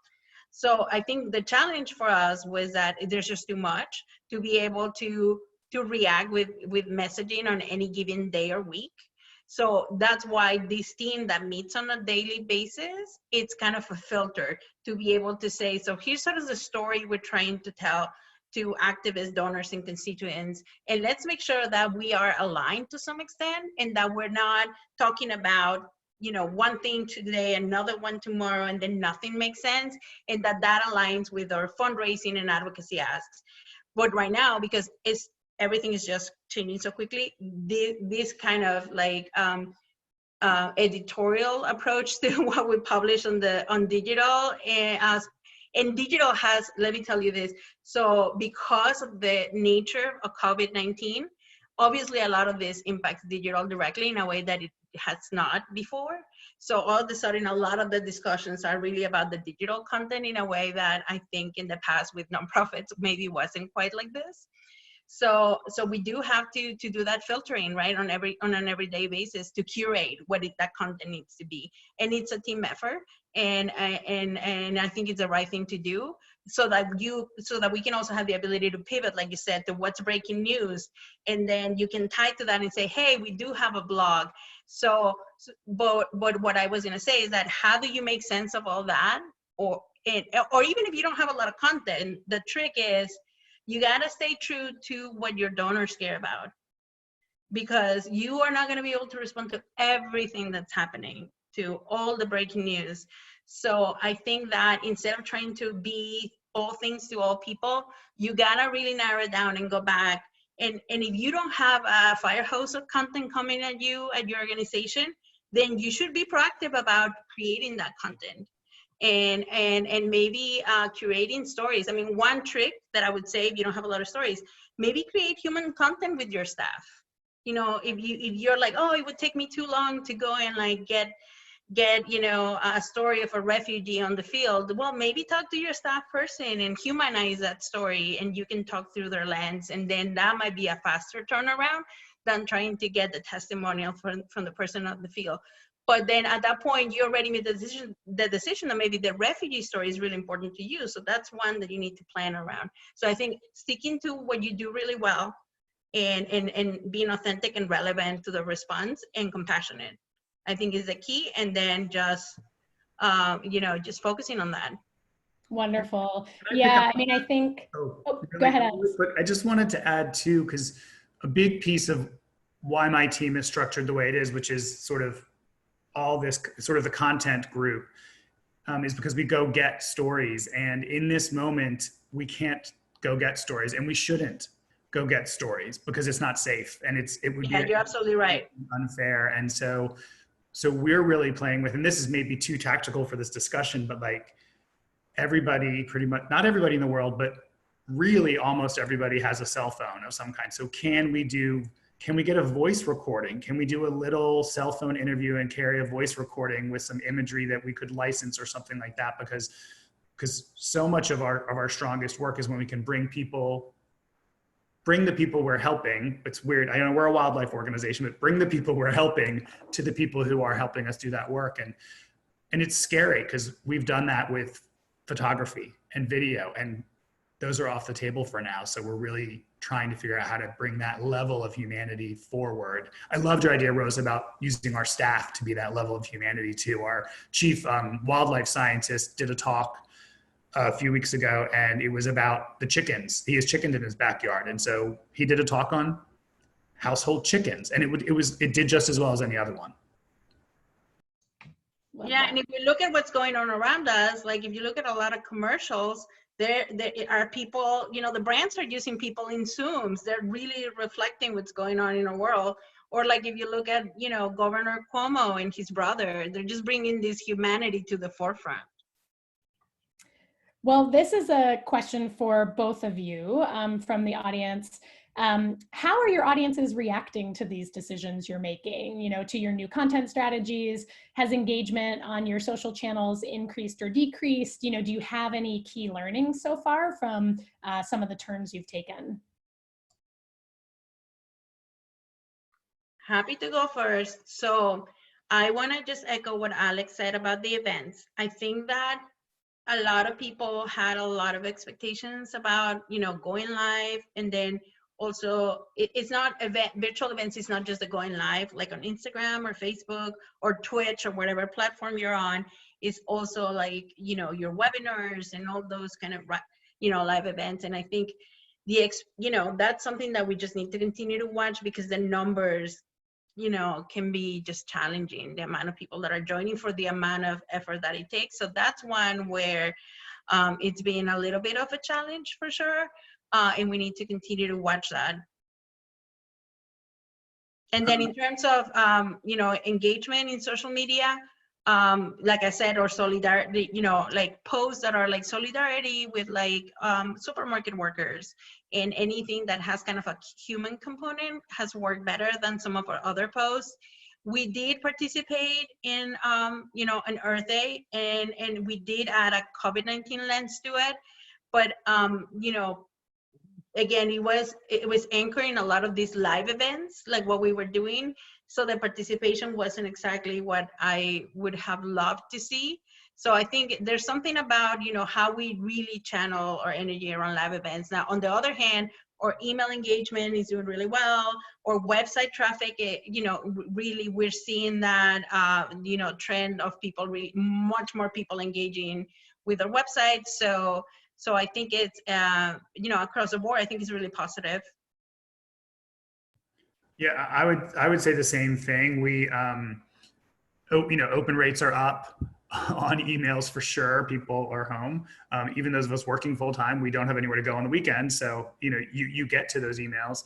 So I think the challenge for us was that there's just too much to be able to react with messaging on any given day or week. So that's why this team that meets on a daily basis, it's kind of a filter to be able to say, so here's sort of the story we're trying to tell to activists, donors, and constituents. And let's make sure that we are aligned to some extent, and that we're not talking about, one thing today, another one tomorrow, and then nothing makes sense, and that aligns with our fundraising and advocacy asks. But right now, because everything is just changing so quickly, this kind of like editorial approach to what we publish on digital, and digital has, let me tell you this, so because of the nature of COVID-19, obviously a lot of this impacts digital directly in a way that it has not before. So all of a sudden, a lot of the discussions are really about the digital content in a way that I think in the past with nonprofits maybe wasn't quite like this. So we do have to do that filtering, right, on an everyday basis to curate what that content needs to be, and it's a team effort, and I think it's the right thing to do, so that we can also have the ability to pivot, like you said, to what's breaking news, and then you can tie to that and say, hey, we do have a blog. But what I was gonna say is that how do you make sense of all that, or even if you don't have a lot of content, the trick is, you gotta stay true to what your donors care about, because you are not gonna be able to respond to everything that's happening, to all the breaking news. So I think that instead of trying to be all things to all people, you gotta really narrow it down and go back. And if you don't have a fire hose of content coming at you at your organization, then you should be proactive about creating that content. And maybe curating stories. I mean, one trick that I would say, if you don't have a lot of stories, maybe create human content with your staff. You know, if you're like, oh, it would take me too long to go and like get you know, a story of a refugee on the field, well, maybe talk to your staff person and humanize that story, and you can talk through their lens, and then that might be a faster turnaround than trying to get the testimonial from the person on the field. But then at that point, you already made the decision that maybe the refugee story is really important to you. So that's one that you need to plan around. So I think sticking to what you do really well, and being authentic and relevant to the response and compassionate, I think is the key. And then just, you know, just focusing on that. Wonderful. Yeah, I mean, I think, Oh, go ahead, Alex. But I just wanted to add too, because a big piece of why my team is structured the way it is, which is sort of all this sort of the content group, is because we go get stories. And in this moment, we can't go get stories, and we shouldn't go get stories because it's not safe, and it would be you're absolutely right. Unfair. And so we're really playing with, and this is maybe too tactical for this discussion, but like everybody, pretty much, not everybody in the world, but really almost everybody has a cell phone of some kind. So can we get a voice recording? Can we do a little cell phone interview and carry a voice recording with some imagery that we could license or something like that? Because so much of our strongest work is when we can bring the people we're helping. It's weird, I know we're a wildlife organization, but bring the people we're helping to the people who are helping us do that work. And it's scary because we've done that with photography and video, and those are off the table for now. So we're really trying to figure out how to bring that level of humanity forward. I loved your idea, Rosa, about using our staff to be that level of humanity too. Our chief wildlife scientist did a talk a few weeks ago, and it was about the chickens. He has chickens in his backyard, and so he did a talk on household chickens, and it did just as well as any other one. Yeah, and if we look at what's going on around us, like if you look at a lot of commercials, there are people, you know, the brands are using people in Zooms. They're really reflecting what's going on in the world. Or like if you look at, you know, Governor Cuomo and his brother, they're just bringing this humanity to the forefront. Well, this is a question for both of you from the audience. How are your audiences reacting to these decisions you're making, you know, to your new content strategies? Has engagement on your social channels increased or decreased? You know, do you have any key learnings so far from some of the turns you've taken? Happy to go first. So I want to just echo what Alex said about the events. I think that a lot of people had a lot of expectations about, you know, going live, and then also it's not virtual events. It's not just the going live, like on Instagram or Facebook or Twitch or whatever platform you're on. It's also like, you know, your webinars and all those kind of, you know, live events. And I think you know, that's something that we just need to continue to watch, because the numbers, you know, can be just challenging, the amount of people that are joining for the amount of effort that it takes. So that's one where it's been a little bit of a challenge for sure. And we need to continue to watch that. And then in terms of, you know, engagement in social media, like I said, or solidarity, you know, like posts that are like solidarity with like supermarket workers, and anything that has kind of a human component has worked better than some of our other posts. We did participate in, you know, an Earth Day, and we did add a COVID-19 lens to it. But, you know, again, it was anchoring a lot of these live events, like what we were doing. So the participation wasn't exactly what I would have loved to see. So I think there's something about, you know, how we really channel our energy around live events. Now, on the other hand, our email engagement is doing really well, or website traffic, you know, really we're seeing that, you know, trend of people, really much more people engaging with our website. So I think it's, you know, across the board, I think it's really positive. Yeah, I would say the same thing. We, you know, open rates are up on emails for sure. People are home. Even those of us working full time, we don't have anywhere to go on the weekend. So, you know, you get to those emails.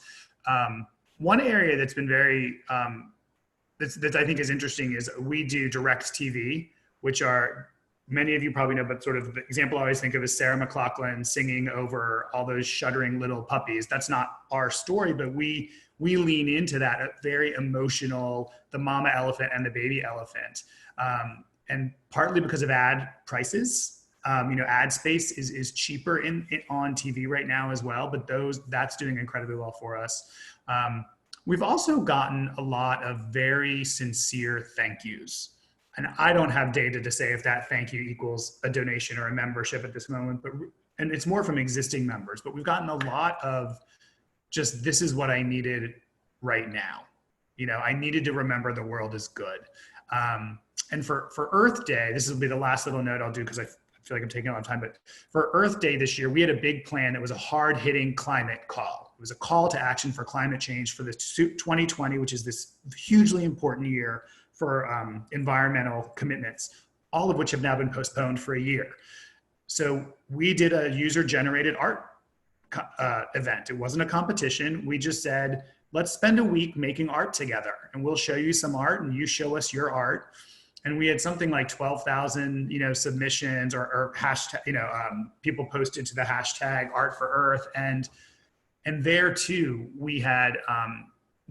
One area that's been very, that I think is interesting is we do direct TV, which are, many of you probably know, but sort of the example I always think of is Sarah McLachlan singing over all those shuddering little puppies. That's not our story, but we we lean into that very emotional, the mama elephant and the baby elephant. And partly because of ad prices, ad space is cheaper on TV right now as well, but that's doing incredibly well for us. We've also gotten a lot of very sincere thank yous. And I don't have data to say if that thank you equals a donation or a membership at this moment, and it's more from existing members, but we've gotten a lot of just, this is what I needed right now. I needed to remember the world is good. And for Earth Day, this will be the last little note I'll do because I feel like I'm taking a lot of time, but for Earth Day this year, we had a big plan that was a hard-hitting climate call. It was a call to action for climate change for the 2020, which is this hugely important year for environmental commitments, all of which have now been postponed for a year. So we did a user-generated art event. It wasn't a competition. We just said, let's spend a week making art together, and we'll show you some art and you show us your art. And we had something like 12,000, submissions or hashtag, people posted to the hashtag Art for Earth. And there too, we had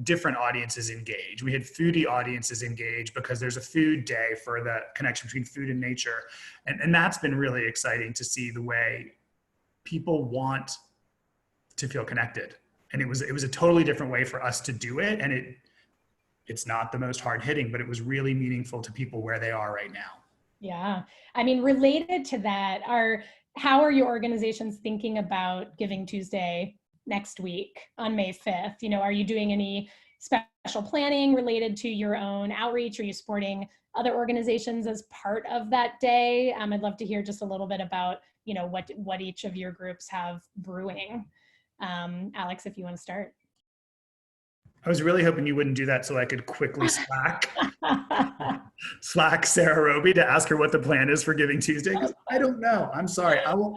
different audiences engaged. We had foodie audiences engaged because there's a food day for the connection between food and nature. And that's been really exciting to see the way people want to feel connected. And it was a totally different way for us to do it. And it's not the most hard hitting, but it was really meaningful to people where they are right now. Yeah. I mean, related to that, how are your organizations thinking about Giving Tuesday next week on May 5th? Are you doing any special planning related to your own outreach? Are you supporting other organizations as part of that day? I'd love to hear just a little bit about, what each of your groups have brewing. Alex, if you want to start. I was really hoping you wouldn't do that so I could quickly slack Sarah Roby to ask her what the plan is for Giving Tuesday, because I don't know. I'm sorry. I will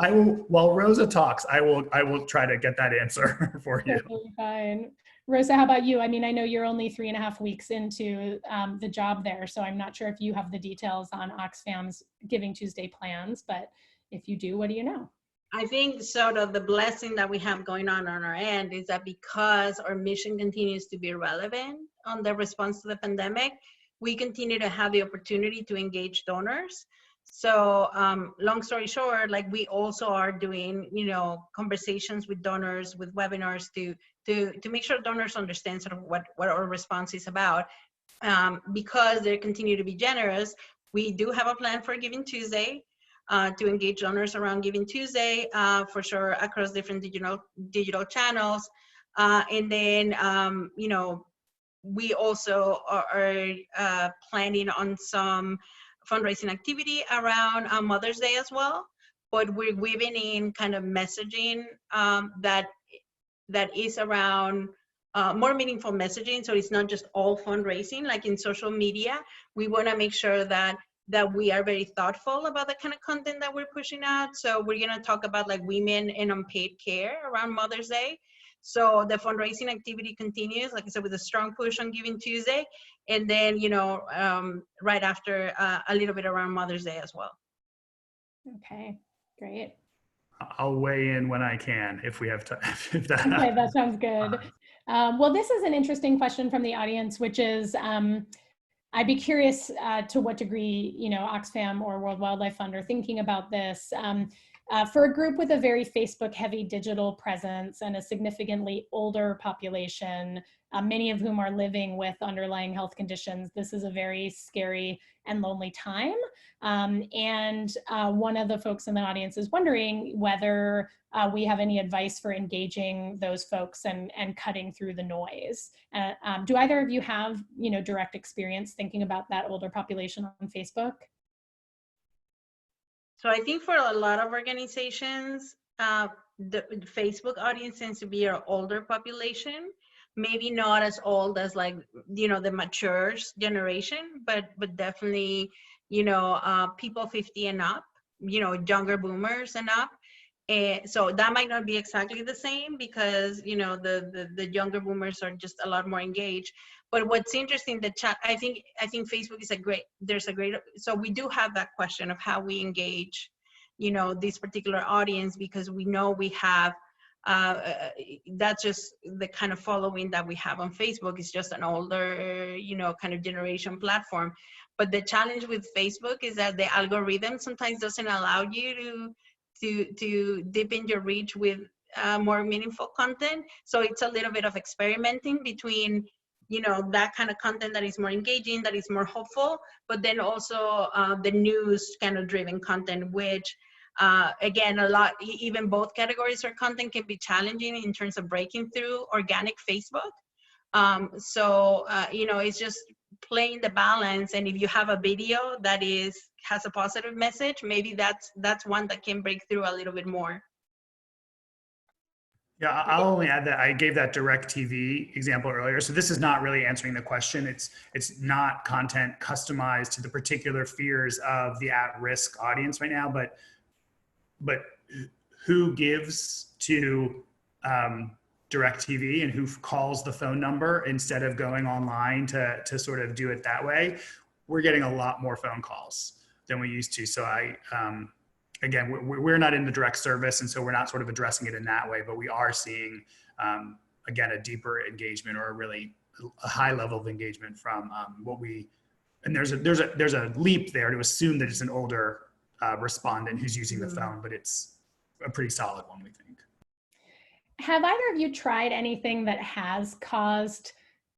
while Rosa talks, I will try to get that answer for you. Totally fine. Rosa, how about you? I mean, I know you're only 3.5 weeks into the job there, so I'm not sure if you have the details on Oxfam's Giving Tuesday plans, but if you do, what do you know? I think sort of the blessing that we have going on our end is that because our mission continues to be relevant on the response to the pandemic, we continue to have the opportunity to engage donors. So long story short, like we also are doing, conversations with donors, with webinars to make sure donors understand sort of what our response is about. Because they continue to be generous, we do have a plan for Giving Tuesday. To engage donors around Giving Tuesday, for sure, across different digital channels. And then, we also are planning on some fundraising activity around Mother's Day as well. But we're weaving in kind of messaging that is around more meaningful messaging. So it's not just all fundraising, like in social media. We want to make sure that we are very thoughtful about the kind of content that we're pushing out. So we're going to talk about like women in unpaid care around Mother's Day. So the fundraising activity continues, like I said, with a strong push on Giving Tuesday. And then, right after a little bit around Mother's Day as well. Okay, great. I'll weigh in when I can if we have time. Okay, that sounds good. Well, this is an interesting question from the audience, which is, I'd be curious to what degree, Oxfam or World Wildlife Fund are thinking about this. For a group with a very Facebook-heavy digital presence and a significantly older population, many of whom are living with underlying health conditions, this is a very scary and lonely time. And one of the folks in the audience is wondering whether we have any advice for engaging those folks and cutting through the noise. Do either of you have, direct experience thinking about that older population on Facebook? So I think for a lot of organizations, the Facebook audience tends to be our older population, maybe not as old as like, the mature generation, but definitely, people 50 and up, younger boomers and up. So that might not be exactly the same because, the younger boomers are just a lot more engaged. But what's interesting, the chat, I think Facebook is so we do have that question of how we engage, this particular audience, because we know we have that's just the kind of following that we have on Facebook. It's just an older, kind of generation platform. But the challenge with Facebook is that the algorithm sometimes doesn't allow you to deepen your reach with more meaningful content. So it's a little bit of experimenting between, that kind of content that is more engaging, that is more hopeful, but then also the news kind of driven content, which again, even both categories of content can be challenging in terms of breaking through organic Facebook. It's just playing the balance. And if you have a video that has a positive message, maybe that's one that can break through a little bit more. Yeah, I'll only add that I gave that DirecTV example earlier. So this is not really answering the question. It's not content customized to the particular fears of the at-risk audience right now, but who gives to DirecTV and who calls the phone number instead of going online to sort of do it that way, we're getting a lot more phone calls than we used to. So again, we're not in the direct service, and so we're not sort of addressing it in that way, but we are seeing, again, a deeper engagement or a high level of engagement from and there's a leap there to assume that it's an older respondent who's using the phone, but it's a pretty solid one, we think. Have either of you tried anything that has caused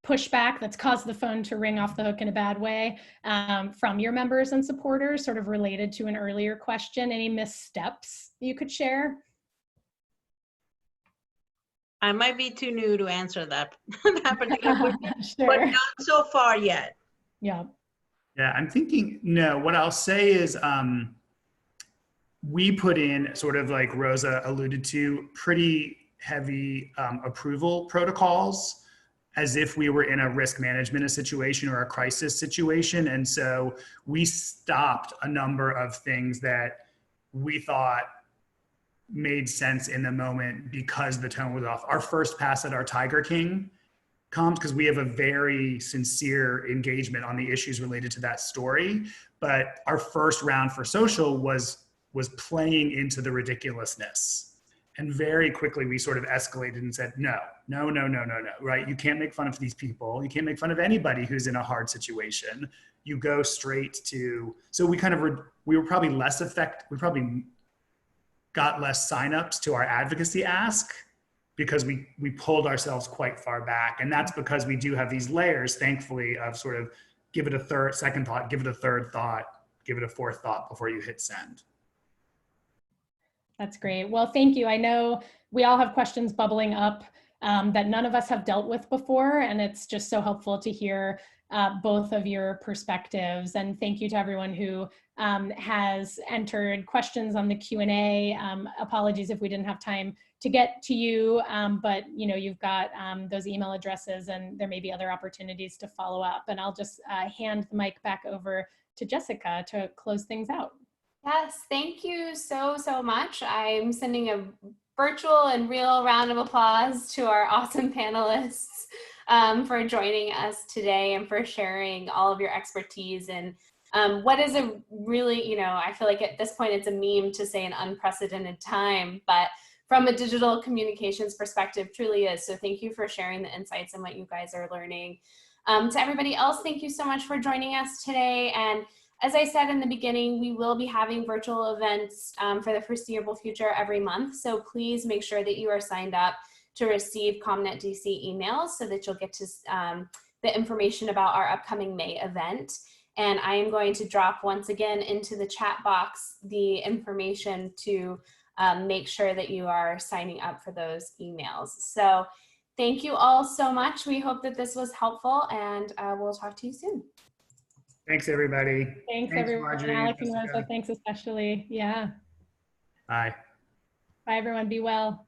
pushback, that's caused the phone to ring off the hook in a bad way from your members and supporters, sort of related to an earlier question? Any missteps you could share? I might be too new to answer that particular question, Sure. but not so far yet. Yeah. Yeah, I'm thinking, no, what I'll say is we put in, sort of like Rosa alluded to, pretty heavy approval protocols as if we were in a risk management situation or a crisis situation. And so we stopped a number of things that we thought made sense in the moment because the tone was off. Our first pass at our Tiger King comms, because we have a very sincere engagement on the issues related to that story. But our first round for social was playing into the ridiculousness. And very quickly we sort of escalated and said, no, right? You can't make fun of these people. You can't make fun of anybody who's in a hard situation. You go straight to, so we were probably less effective. We probably got less signups to our advocacy ask because we pulled ourselves quite far back. And that's because we do have these layers, thankfully, of sort of give it a second thought, give it a third thought, give it a fourth thought before you hit send. That's great. Well, thank you. I know we all have questions bubbling up that none of us have dealt with before, and it's just so helpful to hear both of your perspectives. And thank you to everyone who has entered questions on the Q&A. Apologies if we didn't have time to get to you, but you've got those email addresses, and there may be other opportunities to follow up. And I'll just hand the mic back over to Jessica to close things out. Yes, thank you so much. I'm sending a virtual and real round of applause to our awesome panelists for joining us today and for sharing all of your expertise and what is a really, I feel like at this point it's a meme to say an unprecedented time, but from a digital communications perspective truly is. So thank you for sharing the insights and what you guys are learning. To everybody else, thank you so much for joining us today. And as I said in the beginning, we will be having virtual events for the foreseeable future every month. So please make sure that you are signed up to receive ComNetDC emails so that you'll get to the information about our upcoming May event. And I am going to drop once again into the chat box the information to make sure that you are signing up for those emails. So thank you all so much. We hope that this was helpful, and we'll talk to you soon. Thanks, everybody. Thanks everyone. Marjory, Alex and Jessica. Rosa, thanks especially. Yeah. Bye. Bye, everyone. Be well.